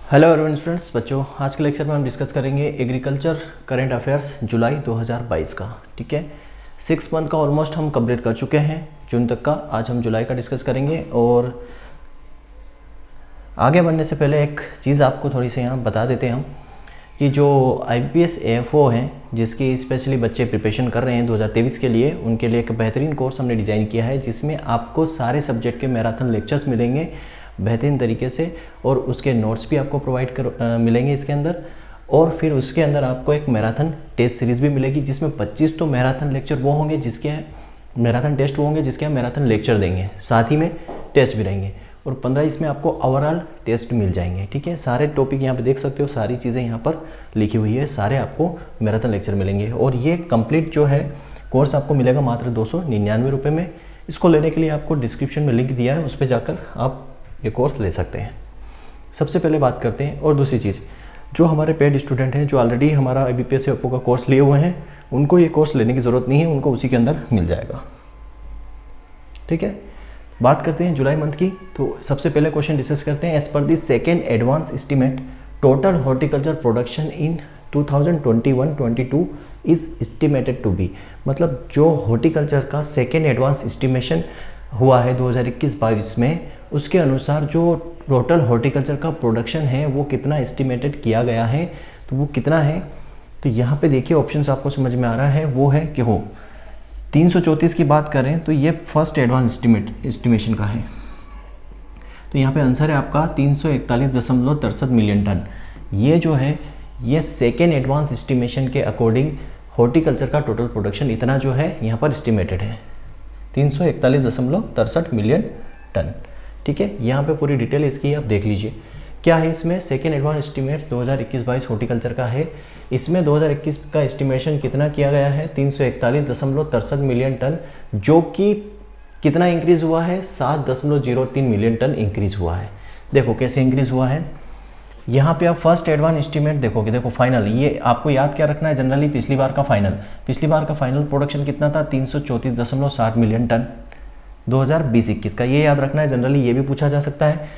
Hello everyone students, बच्चों आज के लेक्चर में हम डिस्कस करेंगे एग्रीकल्चर करंट अफेयर्स जुलाई 2022 का। ठीक है, 6 मंथ का ऑलमोस्ट हम कंप्लीट कर चुके हैं जून तक का। आज हम जुलाई का डिस्कस करेंगे और आगे बढ़ने से पहले एक चीज़ आपको थोड़ी सी यहाँ बता देते हैं हम कि जो IBPS AFO हैं जिसकी स्पेशली बच्चे प्रिपरेशन कर रहे हैं 2023 के लिए, उनके लिए एक बेहतरीन कोर्स हमने डिज़ाइन किया है जिसमें आपको सारे सब्जेक्ट के मैराथन लेक्चर्स मिलेंगे बेहतरीन तरीके से, और उसके नोट्स भी आपको मिलेंगे इसके अंदर। और फिर उसके अंदर आपको एक मैराथन टेस्ट सीरीज भी मिलेगी जिसमें 25 तो मैराथन लेक्चर वो होंगे जिसके मैराथन टेस्ट वो होंगे जिसके हम मैराथन लेक्चर देंगे, साथ ही में टेस्ट भी रहेंगे, और 15 इसमें आपको ओवरऑल टेस्ट मिल जाएंगे। ठीक है, सारे टॉपिक यहाँ पे देख सकते हो, सारी चीज़ें यहाँ पर लिखी हुई है, सारे आपको मैराथन लेक्चर मिलेंगे। और ये कंप्लीट जो है कोर्स आपको मिलेगा मात्र 299 रुपये में। इसको लेने के लिए आपको डिस्क्रिप्शन में लिंक दिया है, उस पर जाकर आप ये कोर्स ले सकते हैं। सबसे पहले बात करते हैं। और दूसरी चीज़, जो हमारे पेड स्टूडेंट हैं जो ऑलरेडी हमारा IBPS AFO का कोर्स लिए हुए हैं, उनको ये कोर्स लेने की ज़रूरत नहीं है, उनको उसी के अंदर मिल जाएगा। ठीक है, बात करते हैं जुलाई मंथ की। तो सबसे पहले क्वेश्चन डिस्कस करते हैं। As per the second advance estimate total horticulture production in 2021-22 is estimated to be, मतलब जो हॉर्टिकल्चर का सेकेंड एडवांस एस्टिमेशन हुआ है 2021-22 में, उसके अनुसार जो टोटल हॉर्टिकल्चर का प्रोडक्शन है वो कितना एस्टिमेटेड किया गया है, तो वो कितना है। तो यहाँ पे देखिए ऑप्शंस आपको समझ में आ रहा है, वो है कि हो 334 की बात करें तो ये फर्स्ट एडवांस एस्टिमेशन का है। तो यहाँ पे आंसर है आपका 341.63 मिलियन टन। ये जो है ये सेकेंड एडवांस एस्टिमेशन के अकॉर्डिंग हॉर्टिकल्चर का टोटल प्रोडक्शन इतना जो है यहाँ पर एस्टिमेटेड है 341.63 मिलियन टन। ठीक है, यहाँ पे पूरी डिटेल इसकी आप देख लीजिए। क्या है इसमें, सेकेंड एडवांस एस्टिमेट 2021-22 हॉर्टिकल्चर का है। इसमें 2021 का एस्टिमेशन कितना किया गया है 341.63 मिलियन टन, जो कि कितना इंक्रीज हुआ है 7.03 मिलियन टन इंक्रीज हुआ है। देखो कैसे इंक्रीज हुआ है, यहाँ पे आप फर्स्ट एडवांस एस्टिमेट देखोगे, देखो फाइनल, ये आपको याद क्या रखना है जनरली, पिछली बार का फाइनल प्रोडक्शन कितना था 334.60 मिलियन टन 2020-21 का, ये याद रखना है जनरली, ये भी पूछा जा सकता है।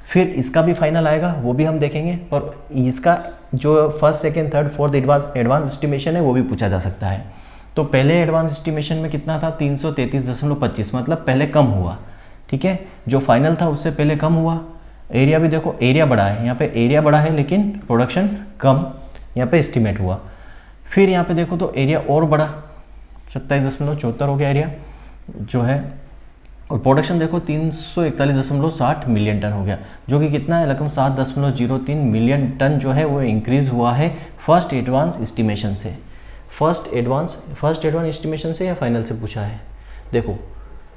फिर इसका भी फाइनल आएगा, वो भी हम देखेंगे, और इसका जो first second third fourth advance estimation है वो भी पूछा जा सकता है। तो पहले एडवांस एस्टिमेशन में कितना था 333.25, मतलब पहले कम हुआ। ठीक है, जो फाइनल था उससे पहले कम हुआ। एरिया भी देखो, एरिया बढ़ा है, यहाँ पे एरिया बढ़ा है लेकिन प्रोडक्शन कम यहाँ पे एस्टिमेट हुआ। फिर यहाँ पे देखो तो एरिया और बढ़ा, 27.74 हो गया एरिया जो है, और प्रोडक्शन देखो 341.60 मिलियन टन हो गया, जो कि कितना है रकम 7.03 मिलियन टन जो है वो इंक्रीज हुआ है फर्स्ट एडवांस एस्टिमेशन से। फर्स्ट एडवांस एस्टिमेशन से या फाइनल से पूछा है। देखो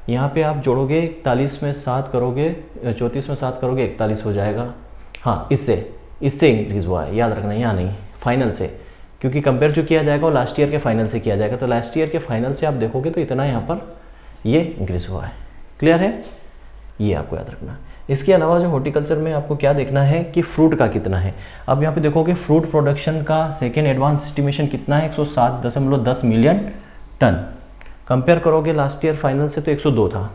यहाँ पे आप जोड़ोगे 41 में 7 करोगे, 34 में 7 करोगे 41 हो जाएगा। हाँ, इससे इंक्रीज हुआ है, याद रखना, यहाँ नहीं, फाइनल से, क्योंकि कंपेयर जो किया जाएगा वो लास्ट ईयर के फाइनल से किया जाएगा। तो लास्ट ईयर के फाइनल से आप देखोगे तो इतना यहाँ पर ये इंक्रीज हुआ है। क्लियर है, ये आपको याद रखना। इसके अलावा जो हॉर्टिकल्चर में आपको क्या देखना है कि फ्रूट का कितना है। अब यहाँ पे देखोगे फ्रूट प्रोडक्शन का सेकेंड एडवांस एस्टिमेशन कितना है 107.10 मिलियन टन, कंपेयर करोगे लास्ट ईयर फाइनल से तो 102 था।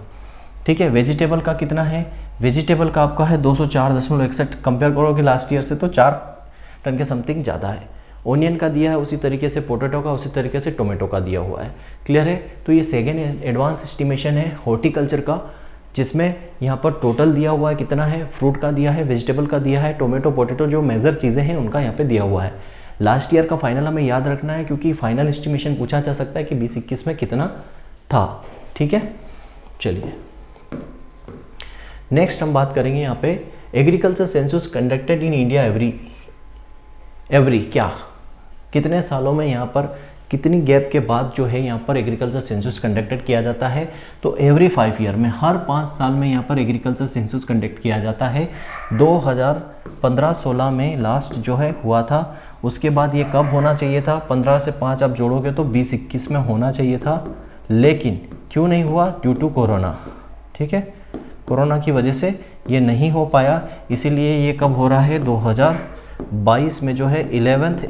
ठीक है, वेजिटेबल का कितना है, वेजिटेबल का आपका है 204.61, कंपेयर करोगे लास्ट ईयर से तो 4 टन के समथिंग ज़्यादा है। ओनियन का दिया है उसी तरीके से, पोटैटो का उसी तरीके से, टोमेटो का दिया हुआ है। क्लियर है, तो ये सेकेंड एडवांस एस्टिमेशन है हॉर्टिकल्चर का, जिसमें यहाँ पर टोटल दिया हुआ है कितना है, फ्रूट का दिया है, वेजिटेबल का दिया है, टोमेटो पोटैटो जो मेजर चीज़ें हैं उनका यहाँ पे दिया हुआ है। लास्ट ईयर का फाइनल हमें याद रखना है क्योंकि फाइनल एस्टिमेशन पूछा जा सकता है कि 2021 में कितना था। ठीक है, चलिए नेक्स्ट हम बात करेंगे यहाँ पे agriculture census conducted in India every क्या, कितने सालों में यहाँ पर कितनी गैप के बाद जो है यहाँ पर एग्रीकल्चर सेंसस कंडक्टेड किया जाता है। तो एवरी 5 ईयर में, हर 5 साल में यहाँ पर एग्रीकल्चर सेंसस कंडक्ट किया जाता है। 2015-16 में लास्ट जो है हुआ था। उसके बाद ये कब होना चाहिए था, 15 से 5 आप जोड़ोगे तो 20-21 में होना चाहिए था, लेकिन क्यों नहीं हुआ, ड्यू टू कोरोना। ठीक है, कोरोना की वजह से ये नहीं हो पाया, इसीलिए ये कब हो रहा है 2022 में जो है 11th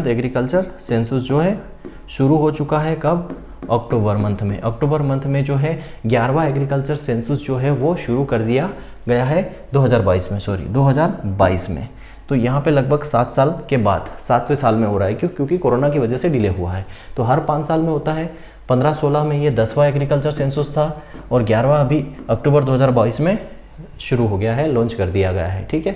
एग्रीकल्चर सेंसस जो है शुरू हो चुका है। कब, अक्टूबर मंथ में। अक्टूबर मंथ में जो है 11वां एग्रीकल्चर सेंसस जो है वो शुरू कर दिया गया है 2022 में। तो यहाँ पे लगभग 7 साल के बाद 7वें साल में हो रहा है, क्योंकि कोरोना की वजह से डिले हुआ है। तो हर 5 साल में होता है। 15-16 में ये 10वां एग्रीकल्चर सेंसस था और 11वां अभी अक्टूबर 2022 में शुरू हो गया है, लॉन्च कर दिया गया है। ठीक है,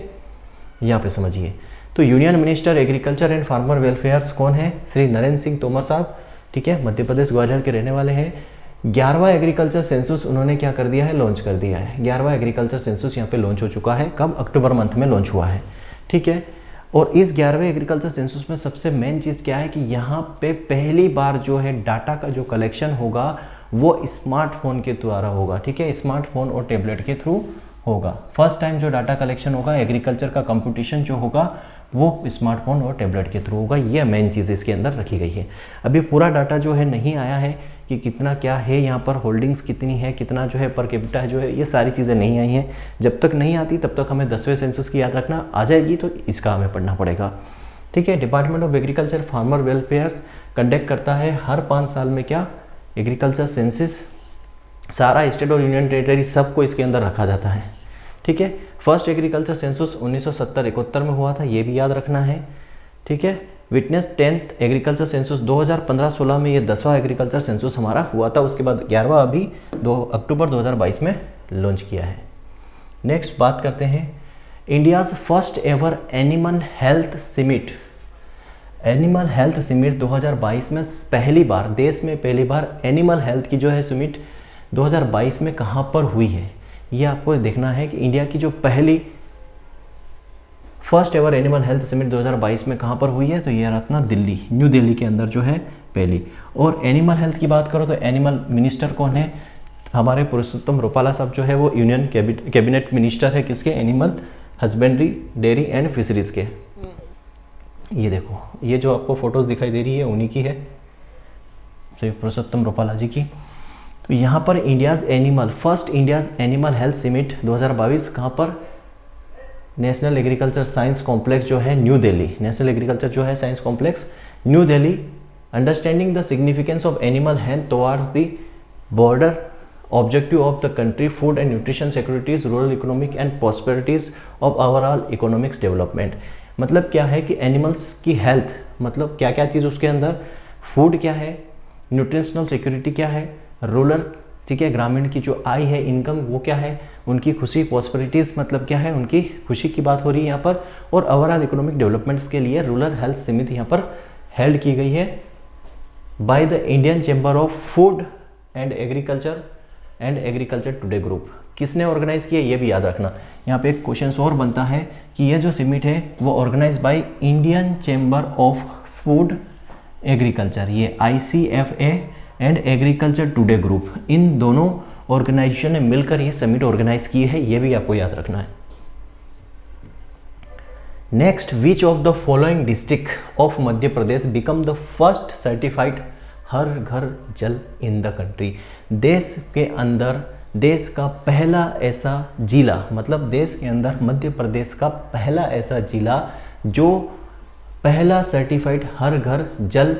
यहाँ पे समझिए। तो union minister agriculture and farmer welfare कौन है? श्री नरेंद्र सिंह तोमर साहब। ठीक है, मध्य प्रदेश ग्वालियर के रहने वाले हैं। 11वां एग्रीकल्चर सेंसस उन्होंने क्या कर दिया है? लॉन्च कर दिया है। 11वां एग्रीकल्चर सेंसस यहाँ पे लॉन्च हो चुका है। कब? अक्टूबर मंथ में लॉन्च हुआ है। ठीक है, और इस 11वें एग्रीकल्चर सेंसस में सबसे मेन चीज़ क्या है कि यहाँ पे पहली बार जो है डाटा का जो कलेक्शन होगा वो स्मार्टफोन के द्वारा होगा। ठीक है, स्मार्टफोन और टैबलेट के थ्रू होगा। फर्स्ट टाइम जो डाटा कलेक्शन होगा, एग्रीकल्चर का कंप्यूटेशन जो होगा वो स्मार्टफोन और टैबलेट के थ्रू होगा। ये मेन चीज़ इसके अंदर रखी गई है। अभी पूरा डाटा जो है नहीं आया है कि कितना क्या है यहाँ पर, होल्डिंग्स कितनी है, कितना जो है पर कैपिटा जो है, ये सारी चीज़ें नहीं आई हैं। जब तक नहीं आती तब तक हमें 10वें सेंसस की याद रखना। आ जाएगी तो इसका हमें पढ़ना पड़ेगा। ठीक है, department of agriculture farmer welfare conduct करता है हर 5 साल में क्या? Agriculture census. सारा स्टेट और यूनियन टेरिटरी सबको इसके अंदर रखा जाता है। ठीक है, फर्स्ट एग्रीकल्चर सेंसस 1970-71 में हुआ था, ये भी याद रखना है। ठीक है, विटनेस 10th एग्रीकल्चर सेंसस 2015-16 में ये 10वां एग्रीकल्चर सेंसस हमारा हुआ था। उसके बाद 11वां अभी अक्टूबर 2022 में लॉन्च किया है। नेक्स्ट बात करते हैं India's first ever animal health summit. Animal health summit 2022 में पहली बार, देश में पहली बार एनिमल हेल्थ की जो है समिट 2022 में कहाँ पर हुई है, ये आपको देखना है कि इंडिया की जो पहली first ever animal health summit 2022 में कहाँ पर हुई है, तो ये रखना दिल्ली, न्यू दिल्ली के अंदर जो है पहली। और एनिमल हेल्थ की बात करो तो एनिमल मिनिस्टर कौन है? हमारे पुरुषोत्तम रूपाला साहब जो है वो यूनियन कैबिनेट मिनिस्टर है किसके? Animal husbandry, dairy and fisheries के। ये देखो, ये जो आपको फोटोज दिखाई दे रही है उन्हीं की है, श्री पुरुषोत्तम रूपाला जी की। तो यहाँ पर first India's animal health summit 2022 कहाँ पर? नेशनल एग्रीकल्चर साइंस कॉम्प्लेक्स जो है न्यू दिल्ली, नेशनल एग्रीकल्चर जो है science complex New Delhi. Understanding the significance of animal health towards the border objective of the country, food and nutrition securities, rural economic and prosperities of overall economics development. मतलब क्या है कि animals की health, मतलब क्या क्या चीज़ उसके अंदर, फूड क्या है, न्यूट्रिशनल सिक्योरिटी क्या है, रूरल, ठीक है, ग्रामीण की जो आय है, इनकम, वो क्या है, उनकी खुशी, प्रॉस्पेरिटीज मतलब क्या है, उनकी खुशी की बात हो रही है यहाँ पर। और ओवरऑल इकोनॉमिक डेवलपमेंट्स के लिए रूरल हेल्थ समिति यहाँ पर हेल्ड की गई है by the Indian chamber of food and agriculture today group. किसने ऑर्गेनाइज किया, ये भी याद रखना। यहाँ पे एक क्वेश्चन और बनता है कि ये जो समिट है वो organise by Indian chamber of food agriculture, ये ICFA and agriculture today group, इन दोनों ऑर्गेनाइजेशन ने मिलकर ये समिट ऑर्गेनाइज की है, ये भी आपको याद रखना है। Next, which of the following district of Madhya Pradesh become the first certified Har Ghar Jal in the country. देश के अंदर देश का पहला ऐसा जिला, मतलब देश के अंदर मध्य प्रदेश का पहला ऐसा जिला जो पहला सर्टिफाइड हर घर जल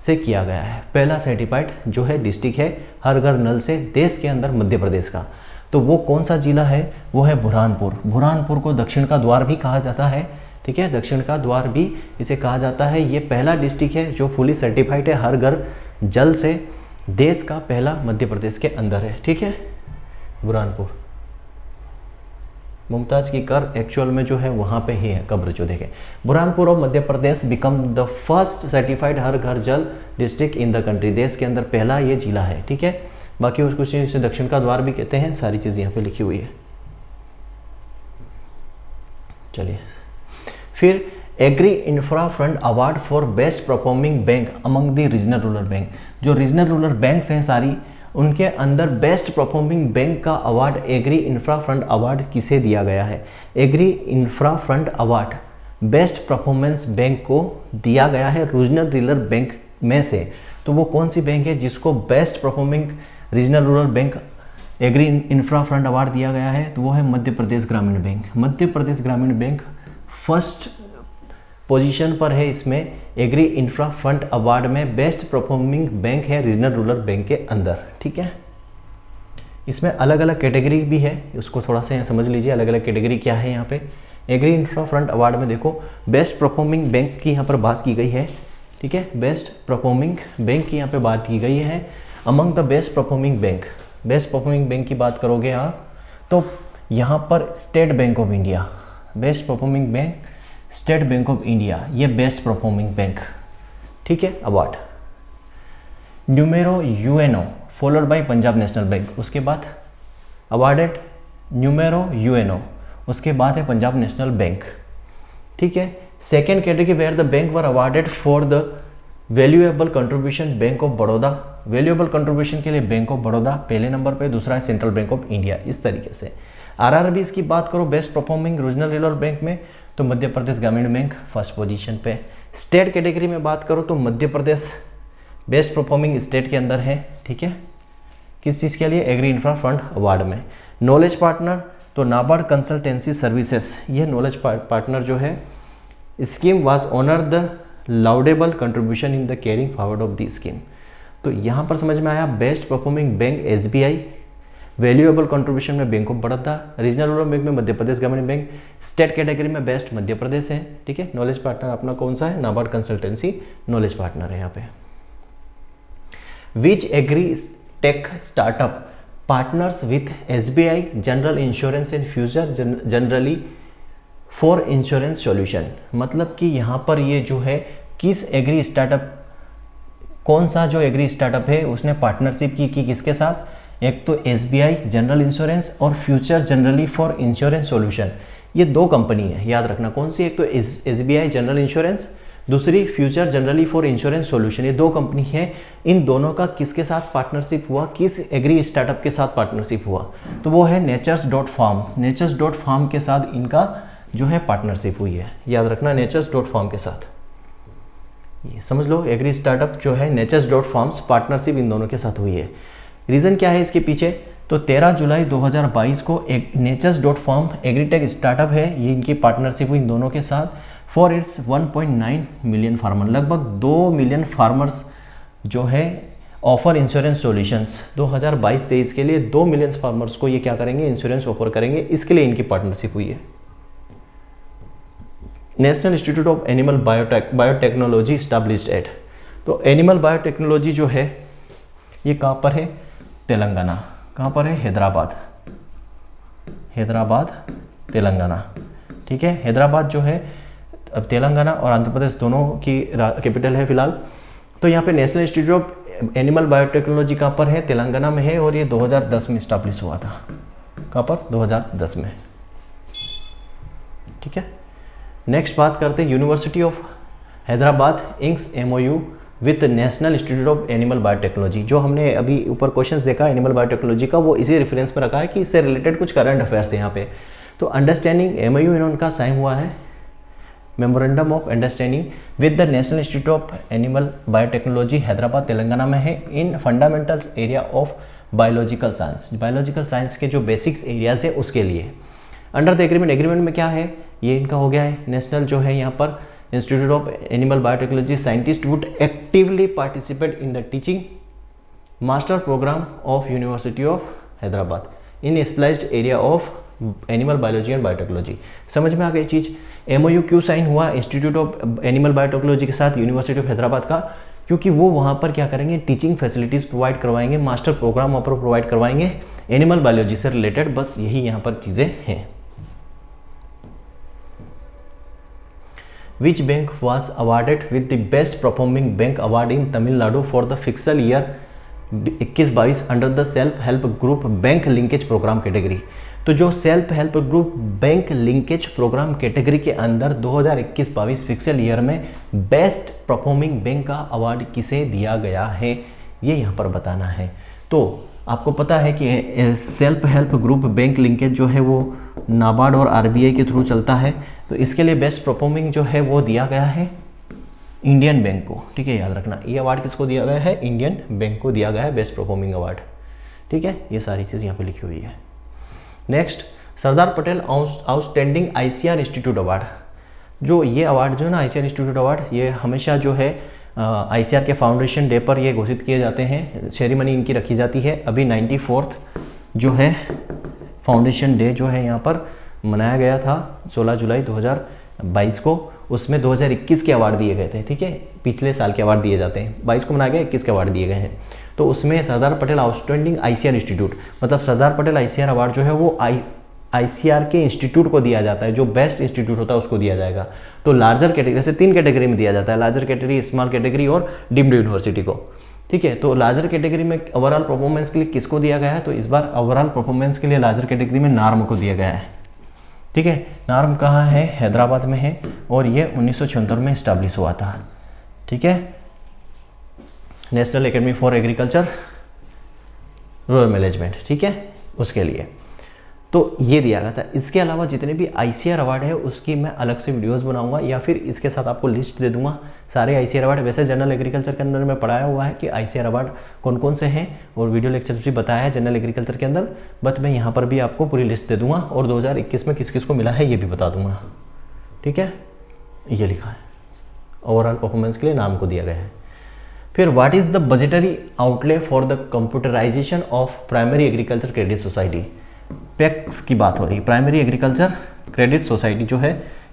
से किया गया है। पहला सर्टिफाइड जो है डिस्ट्रिक्ट है हर घर नल से देश के अंदर मध्य प्रदेश का, तो वो कौन सा जिला है? वो है बुरहानपुर। बुरहानपुर को दक्षिण का द्वार भी कहा जाता है। ठीक है, दक्षिण का द्वार भी इसे कहा जाता है। ये पहला डिस्ट्रिक्ट है जो फुली सर्टिफाइड है हर घर जल से, देश का पहला मध्य प्रदेश के अंदर है। ठीक है, बुरहानपुर। मुमताज की कर एक्चुअल में जो है वहां पे ही है कब्र, जो देखें। Burhanpur of Madhya Pradesh become the first certified Har Ghar Jal district in the country. देश के अंदर पहला ये जिला है। ठीक है, बाकी उसको इसे दक्षिण का द्वार भी कहते हैं, सारी चीज यहाँ पे लिखी हुई है। चलिए, फिर agri infra fund award for best performing bank among the regional rural bank. जो रीजनल रूरल बैंक हैं सारी, उनके अंदर बेस्ट परफॉर्मिंग बैंक का award agri infra fund award किसे दिया गया है? Agri infra fund award best performance bank को दिया गया है रीजनल रूरल बैंक में से। तो वो कौन सी बैंक है जिसको best performing regional rural bank agri infra fund award दिया गया है? तो वो है मध्य प्रदेश ग्रामीण बैंक। मध्य Pradesh Gramin bank first position पर है इसमें एग्री इंफ्रा फंड अवार्ड में बेस्ट परफॉर्मिंग बैंक है रीजनल रूरल बैंक के अंदर। ठीक है, इसमें अलग अलग कैटेगरी भी है, उसको थोड़ा सा यहाँ समझ लीजिए। अलग अलग कैटेगरी क्या है यहाँ पे। एग्री इंफ्रा फंड अवार्ड में देखो बेस्ट परफॉर्मिंग बैंक की यहाँ पर बात की गई है। ठीक है, बेस्ट परफॉर्मिंग बैंक की यहाँ पे बात की गई है। Among the best performing bank, best performing bank की बात करोगे आप तो यहाँ पर state bank of India, best performing bank state bank of India, ये बेस्ट परफॉर्मिंग बैंक। ठीक है, award numero UNO followed by Punjab national bank, उसके बाद अवार्डेड न्यूमेरो यूएनओ, उसके बाद है पंजाब नेशनल बैंक। ठीक है, second category where the bank were awarded for the valuable contribution bank of Baroda, valuable contribution के लिए बैंक ऑफ बड़ौदा पहले नंबर पे, दूसरा है सेंट्रल बैंक ऑफ इंडिया। इस तरीके से आरआरबी की बात करो best performing regional rural bank में तो Madhya Pradesh Gramin bank first position पे। स्टेट कैटेगरी में बात करो तो Madhya Pradesh best performing state के अंदर है। ठीक है, किस चीज़ के लिए? एग्री इंफ्रा फंड अवार्ड में। नॉलेज पार्टनर तो नाबार्ड कंसल्टेंसी सर्विसेज, ये नॉलेज पार्टनर जो है scheme was honour the laudable contribution in the carrying forward of the scheme. तो यहाँ पर समझ में आया best performing bank SBI, valuable contribution में bank of Baroda, regional rural bank में Madhya Pradesh Gramin bank, state category में बेस्ट मध्य प्रदेश है। ठीक है, नॉलेज पार्टनर अपना कौन सा है? नाबार्ड कंसल्टेंसी नॉलेज पार्टनर है यहाँ पे। Which agri tech startup partners with SBI General Insurance and Future Generali for insurance solution, मतलब कि यहाँ पर ये जो है किस एग्री स्टार्टअप, कौन सा जो एग्री स्टार्टअप है उसने पार्टनरशिप की किसके साथ? एक तो एसबीआई जनरल इंश्योरेंस और future Generali for insurance solution, ये दो कंपनी है, याद रखना कौन सी? एक तो एसबीआई जनरल इंश्योरेंस, दूसरी future Generali for insurance solution, ये दो कंपनी है। इन दोनों का किसके साथ पार्टनरशिप हुआ? किस एग्री स्टार्टअप के साथ पार्टनरशिप हुआ? तो वो है Nature's dot farm, Nature's dot farm के साथ इनका जो है पार्टनरशिप हुई है, याद रखना नेचर्स डॉट फार्म के साथ। ये समझ लो एग्री स्टार्टअप जो है Nature's dot farms partnership in दोनों के साथ हुई है। रीजन क्या है इसके पीछे? तो 13 जुलाई 2022 को एक Nature's dot farm agritech startup है, ये इनकी पार्टनरशिप हुई इन दोनों के साथ फॉर इट्स 1.9 मिलियन फार्मर, लगभग 2 मिलियन फार्मर्स जो है ऑफर इंश्योरेंस सॉल्यूशंस 2022-23 के लिए 2 मिलियन फार्मर्स को ये क्या करेंगे? इंश्योरेंस ऑफर करेंगे, इसके लिए इनकी पार्टनरशिप हुई है। National institute of animal biotechnology established at, तो एनिमल बायोटेक्नोलॉजी जो है ये कहाँ पर है? तेलंगाना। कहाँ पर है? हैदराबाद, हैदराबाद तेलंगाना। ठीक है, हैदराबाद जो है अब तेलंगाना और आंध्र प्रदेश दोनों की कैपिटल है फिलहाल। तो यहाँ पे national institute of animal biotechnology कहाँ पर है? तेलंगाना में है और ये 2010 में स्टैब्लिश हुआ था। कहाँ पर? 2010 में। ठीक है, नेक्स्ट बात करते हैं university of Hyderabad inks MOU with national institute of animal biotechnology. जो हमने अभी ऊपर क्वेश्चंस देखा एनिमल बायोटेक्नोलॉजी का, वो इसी रेफरेंस पर रखा है कि इससे रिलेटेड कुछ करंट अफेयर्स है यहाँ पे। तो अंडरस्टैंडिंग एमओयू इनका साइन हुआ है, memorandum of understanding with the national institute of animal biotechnology Hyderabad Telangana में है in fundamental area of biological science, biological science के जो बेसिक्स एरियाज है उसके लिए। अंडर द एग्रीमेंट, एग्रीमेंट में क्या है? ये इनका हो गया है नेशनल जो है यहाँ पर institute of animal biotechnology scientist would actively participate in the teaching master programme of university of Hyderabad in specialised area of animal biology and biotechnology. समझ में आ गई चीज? एमओयू क्यों साइन हुआ इंस्टीट्यूट ऑफ एनिमल बायोटेक्नोलॉजी के साथ यूनिवर्सिटी ऑफ हैदराबाद का? क्योंकि वो वहाँ पर क्या करेंगे? टीचिंग फैसिलिटीज प्रोवाइड करवाएंगे, मास्टर प्रोग्राम वहाँ पर प्रोवाइड करवाएंगे एनिमल बायोलॉजी से रिलेटेड। बस यही यहाँ पर चीजें हैं। Which bank was awarded with the best performing bank award in Tamil Nadu for the fiscal year 21-22 under the self help group bank linkage programme category? तो जो self help group bank linkage programme category के अंदर 2021-22 fiscal year में best performing bank का award किसे दिया गया है, ये यहाँ पर बताना है। तो आपको पता है कि self help group bank linkage जो है वो नाबार्ड और आरबीआई के थ्रू चलता है। तो इसके लिए बेस्ट परफॉर्मिंग जो है वो दिया गया है इंडियन बैंक को। ठीक है, याद रखना ये अवार्ड किसको दिया गया है? इंडियन बैंक को दिया गया है बेस्ट परफॉर्मिंग अवार्ड। ठीक है, ये सारी चीज़ यहाँ पे लिखी हुई है। Next, Sardar Patel outstanding ICR institute award. जो ये अवार्ड जो है ना आईसीआर इंस्टीट्यूट अवार्ड, ये हमेशा जो है आईसीआर के फाउंडेशन डे पर ये घोषित किए जाते हैं, सेरेमनी इनकी रखी जाती है। अभी 94th जो है फाउंडेशन डे जो है यहाँ पर मनाया गया था 16 जुलाई 2022 को, उसमें 2021 के अवार्ड दिए गए थे, ठीक है, पिछले साल के अवार्ड दिए जाते हैं, 22 को मनाया गया, 21 के अवार्ड दिए गए हैं। तो उसमें सरदार पटेल आउटस्टैंडिंग आईसीआर इंस्टीट्यूट, मतलब सरदार पटेल आईसीआर अवार्ड जो है वो आईसीआर के इंस्टीट्यूट को दिया जाता है, जो बेस्ट इंस्टीट्यूट होता है उसको दिया जाएगा। तो लार्जर कैटेगरी से 3 कैटेगरी में दिया जाता है, लार्जर कैटेगरी, स्मॉल कैटेगरी और डीम्ड यूनिवर्सिटी को, ठीक है। तो लार्जर कैटेगरी में ओवरऑल परफॉर्मेंस के लिए किसको दिया गया है, तो इस बार ओवरऑल परफॉर्मेंस के लिए लार्जर कैटेगरी में नार्म को दिया गया है, ठीक है। नार्म कहाँ है, हैदराबाद में है, और ये 1976 में इस्टेब्लिश हुआ था, ठीक है, national academy for agriculture rural management, ठीक है, उसके लिए। तो ये दिया गया था। इसके अलावा जितने भी आईसीआर अवार्ड है उसकी मैं अलग से वीडियोस बनाऊंगा, या फिर इसके साथ आपको लिस्ट दे दूंगा सारे आईसीआर अवार्ड। वैसे जनरल एग्रीकल्चर के अंदर में पढ़ाया हुआ है कि आईसीआर अवार्ड कौन कौन से हैं, और वीडियो लेक्चर भी बताया है जनरल एग्रीकल्चर के अंदर, बट मैं यहाँ पर भी आपको पूरी लिस्ट दे दूंगा, और 2021 में किस किस को मिला है ये भी बता दूंगा, ठीक है। ये लिखा है ओवरऑल परफॉर्मेंस के लिए नाम को दिया गया है। फिर what is the budgetary outlay for the computerisation of primary agriculture credit society, PACS की बात हो रही है। प्राइमरी एग्रीकल्चर क्रेडिट सोसाइटी जो है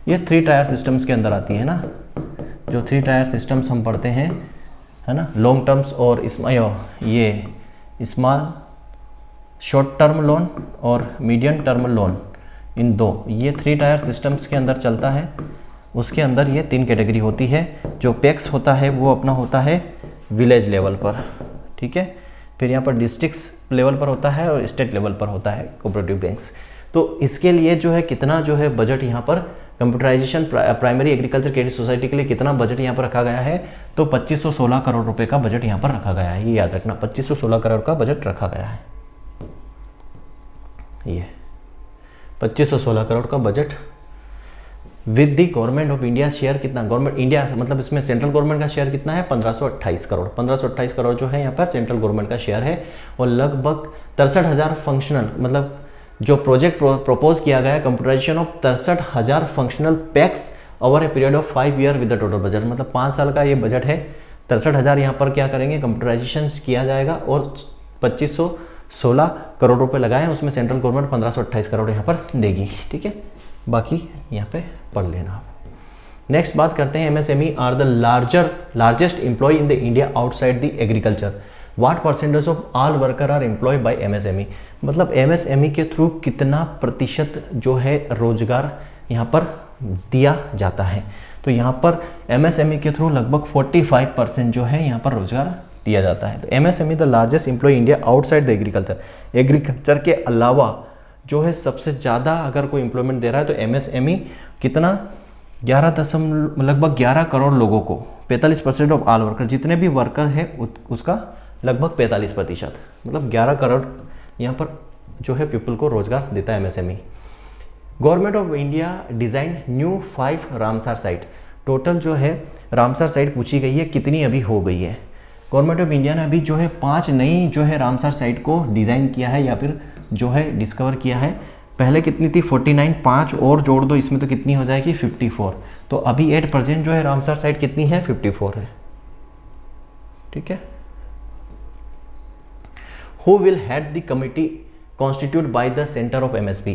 ये 3 टायर सिस्टम्स के अंदर आती है ना, जो 3 टायर सिस्टम्स हम पढ़ते हैं, है ना, लॉन्ग टर्म्स और ये स्मॉल शॉर्ट टर्म लोन और मीडियम टर्म लोन, इन दो, ये 3 टायर सिस्टम्स के अंदर चलता है। उसके अंदर ये 3 कैटेगरी होती है। जो पैक्स होता है वो अपना होता है विलेज लेवल पर, ठीक है, फिर यहाँ पर डिस्ट्रिक्ट लेवल पर होता है और स्टेट लेवल पर होता है कोऑपरेटिव बैंक्स। तो इसके लिए जो है कितना जो है बजट यहाँ पर computerisation primary agriculture credit society के लिए कितना बजट यहाँ पर रखा गया है, तो 2516 करोड़ रुपए का बजट यहाँ पर रखा गया है। ये याद रखना, 2516 करोड़ का बजट रखा गया है। ये 2516 करोड़ का budget with the government of India share कितना, गवर्नमेंट इंडिया मतलब इसमें सेंट्रल गवर्नमेंट का शेयर कितना है, 1528 करोड़। 1528 करोड़ जो है यहाँ पर सेंट्रल गवर्नमेंट का शेयर है, और लगभग 63,000 फंक्शनल, मतलब जो प्रोजेक्ट प्रपोज किया गया है computerisation of 63,000 functional PACS over a period of 5 year with the total budget, मतलब 5 साल का ये बजट है। 63,000 यहाँ पर क्या करेंगे, कंप्यूटराइजेशन किया जाएगा, और 2516 करोड़ रुपए लगाए, उसमें सेंट्रल गवर्नमेंट 1528 करोड़ यहाँ पर देगी, ठीक है। बाकी यहाँ पे पढ़ लेना आप। नेक्स्ट बात करते हैं MSME are the largest employ in the India outside the agriculture, what percentage of all worker are employ by MSME, मतलब एमएसएमई के थ्रू कितना प्रतिशत जो है रोजगार यहाँ पर दिया जाता है। तो यहाँ पर एमएसएमई के थ्रू लगभग 45% जो है यहाँ पर रोजगार दिया जाता है। तो MSME the largest employ India outside the agriculture, agriculture के अलावा जो है सबसे ज़्यादा अगर कोई एम्प्लॉयमेंट दे रहा है तो एमएसएमई कितना, 11 लगभग 11 करोड़ लोगों को, 45% ऑफ ऑल वर्कर, जितने भी वर्कर है उसका लगभग 45%, मतलब 11 करोड़ यहाँ पर जो है पीपल को रोजगार देता है MSME. Government of India design new 5 Ramsar site, total जो है रामसर साइट पूछी गई है, कितनी अभी हो गई है। गवर्नमेंट ऑफ इंडिया ने अभी जो है 5 नई जो है रामसर साइट को डिजाइन किया है, या फिर जो है डिस्कवर किया है। पहले कितनी थी 49, 5 और जोड़ दो इसमें तो कितनी हो जाएगी 54। तो अभी 8% जो है रामसर साइट कितनी है, 54 है, ठीक है। Who will head the committee constitute by the centre of MSP,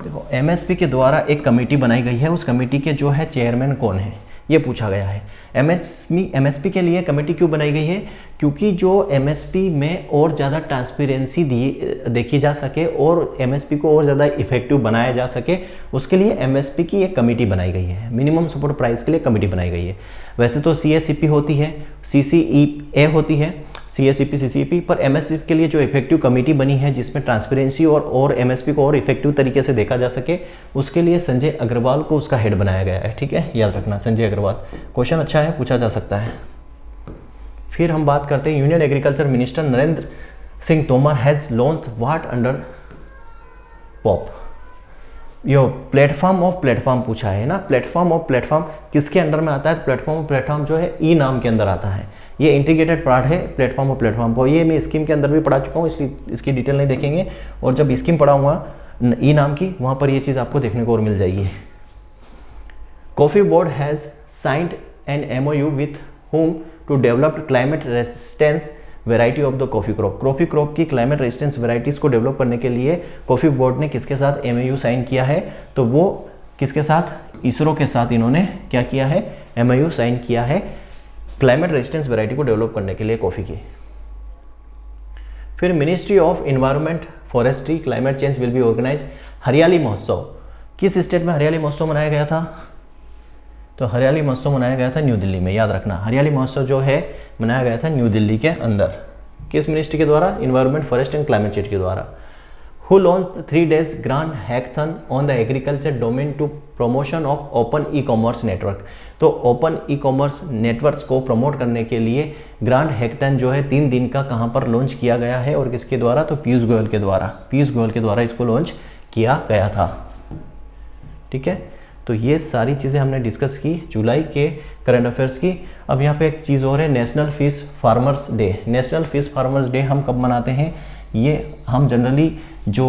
देखो एमएसपी के द्वारा एक कमेटी बनाई गई है, उस कमेटी के जो है चेयरमैन कौन है ये पूछा गया है। एमएसपी के लिए कमेटी क्यों बनाई गई है, क्योंकि जो एमएसपी में और ज़्यादा ट्रांसपेरेंसी देखी जा सके और एमएसपी को और ज़्यादा इफेक्टिव बनाया जा सके, उसके लिए एमएसपी की एक कमेटी बनाई गई है, मिनिमम सपोर्ट प्राइस के लिए कमेटी बनाई गई है। वैसे तो सीएससीपी होती है, सीसीईए होती है, सीएससीपी सीसीईपी, पर एमएसपी के लिए जो इफेक्टिव कमेटी बनी है जिसमें ट्रांसपेरेंसी और एमएसपी को और इफेक्टिव तरीके से देखा जा सके, उसके लिए संजय अग्रवाल को उसका हेड बनाया गया है, ठीक है, याद रखना संजय अग्रवाल। क्वेश्चन अच्छा है, पूछा जा सकता है। फिर हम बात करते हैं union agriculture minister Narendra Singh Tomar has launch what under pop, yo platform of platform पूछा है ना। प्लेटफॉर्म ऑफ प्लेटफॉर्म किसके अंडर में आता है, प्लेटफॉर्म ऑफ प्लेटफॉर्म जो है ई नाम के अंदर आता है, ये इंटीग्रेटेड पार्ट है प्लेटफॉर्म ऑफ प्लेटफॉर्म को। ये मैं स्कीम के अंदर भी पढ़ा चुका हूँ, इसलिए इसकी डिटेल नहीं देखेंगे, और जब स्कीम पढ़ाऊंगा ई नाम की वहां पर ये चीज आपको देखने को और मिल जाएगी। Coffee board has signed an MOU with whom to develop climate resistance variety of the coffee crop। Coffee crop की क्लाइमेट रेजिस्टेंस वेराइटीज को डेवलप करने के लिए कॉफी बोर्ड ने किसके साथ MOU साइन किया है? तो वो किसके साथ? इसरो के साथ इन्होंने क्या किया है? MOU साइन किया है क्लाइमेट रेजिस्टेंस वेराइटी को डेवलप करने के लिए कॉफी की। फिर ministry of environment forestry climate change will be organise Hariyali Mahotsav. किस स्टेट में हरियाली महोत्सव मनाया गया था? तो हरियाली महोत्सव मनाया गया था न्यू दिल्ली में। याद रखना, हरियाली महोत्सव जो है मनाया गया था न्यू दिल्ली के अंदर। किस मिनिस्ट्री के द्वारा? Environment forest and climate change के द्वारा। Who launch 3 days grand hackathon on the agriculture domain to promotion of open e-commerce network. तो ओपन ई-कॉमर्स नेटवर्क्स को प्रमोट करने के लिए ग्रांड हैकथन जो है 3 दिन का कहां पर लॉन्च किया गया है और किसके द्वारा? तो पीयूष गोयल के द्वारा। पीयूष गोयल के द्वारा इसको लॉन्च किया गया था। ठीक है, तो ये सारी चीज़ें हमने डिस्कस की जुलाई के करंट अफेयर्स की। अब यहाँ पे एक चीज़ और है, national fish farmers day. National fish farmers day हम कब मनाते हैं? ये हम जनरली जो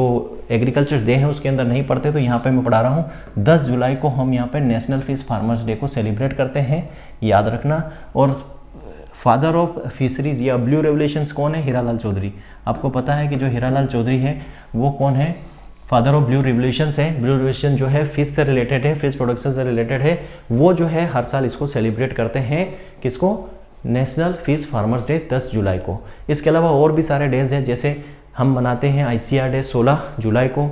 एग्रीकल्चर डे है उसके अंदर नहीं पढ़ते, तो यहाँ पे मैं पढ़ा रहा हूँ। 10 जुलाई को हम यहाँ पे नेशनल फिश फार्मर्स डे को सेलिब्रेट करते हैं, याद रखना। और फादर ऑफ फिशरीज या ब्लू रेवोल्यूशंस कौन है? हीरालाल चौधरी। आपको पता है कि जो हीरालाल चौधरी है वो कौन है? फादर ऑफ ब्लू रिवोल्यूशंस है। ब्लू रिवोल्यूशन जो है फिश से रिलेटेड है, फिश प्रोडक्शन से रिलेटेड है। वो जो है हर साल इसको सेलिब्रेट करते हैं। किसको? नेशनल फिश फार्मर्स डे 10 जुलाई को। इसके अलावा और भी सारे डेज हैं, जैसे हम मनाते हैं ICAR डे 16 जुलाई को।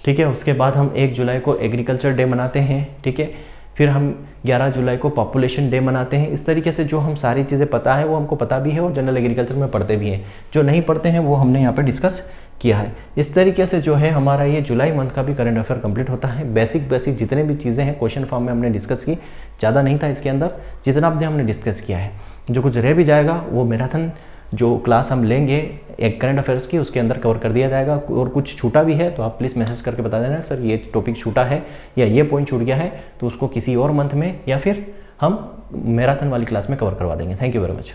ठीक है, उसके बाद हम 1 जुलाई को एग्रीकल्चर डे मनाते हैं। ठीक है, फिर हम 11 जुलाई को पॉपुलेशन डे मनाते हैं। इस तरीके से जो हम सारी चीज़ें पता है वो हमको पता भी है और जनरल एग्रीकल्चर में पढ़ते भी हैं। जो नहीं पढ़ते हैं वो हमने यहाँ पे डिस्कस किया है। इस तरीके से जो है हमारा ये जुलाई मंथ का भी करंट अफेयर कंप्लीट होता है। बेसिक जितने भी चीज़ें हैं क्वेश्चन फॉर्म में हमने डिस्कस की, ज़्यादा नहीं था इसके अंदर, जितना भी हमने डिस्कस किया है। जो कुछ रह भी जाएगा वो मैराथन जो क्लास हम लेंगे एक करंट अफेयर्स की उसके अंदर कवर कर दिया जाएगा। और कुछ छूटा भी है तो आप प्लीज़ मैसेज करके बता देना, सर ये टॉपिक छूटा है या ये पॉइंट छूट गया है, तो उसको किसी और मंथ में या फिर हम मैराथन वाली क्लास में कवर करवा देंगे। Thank you very much.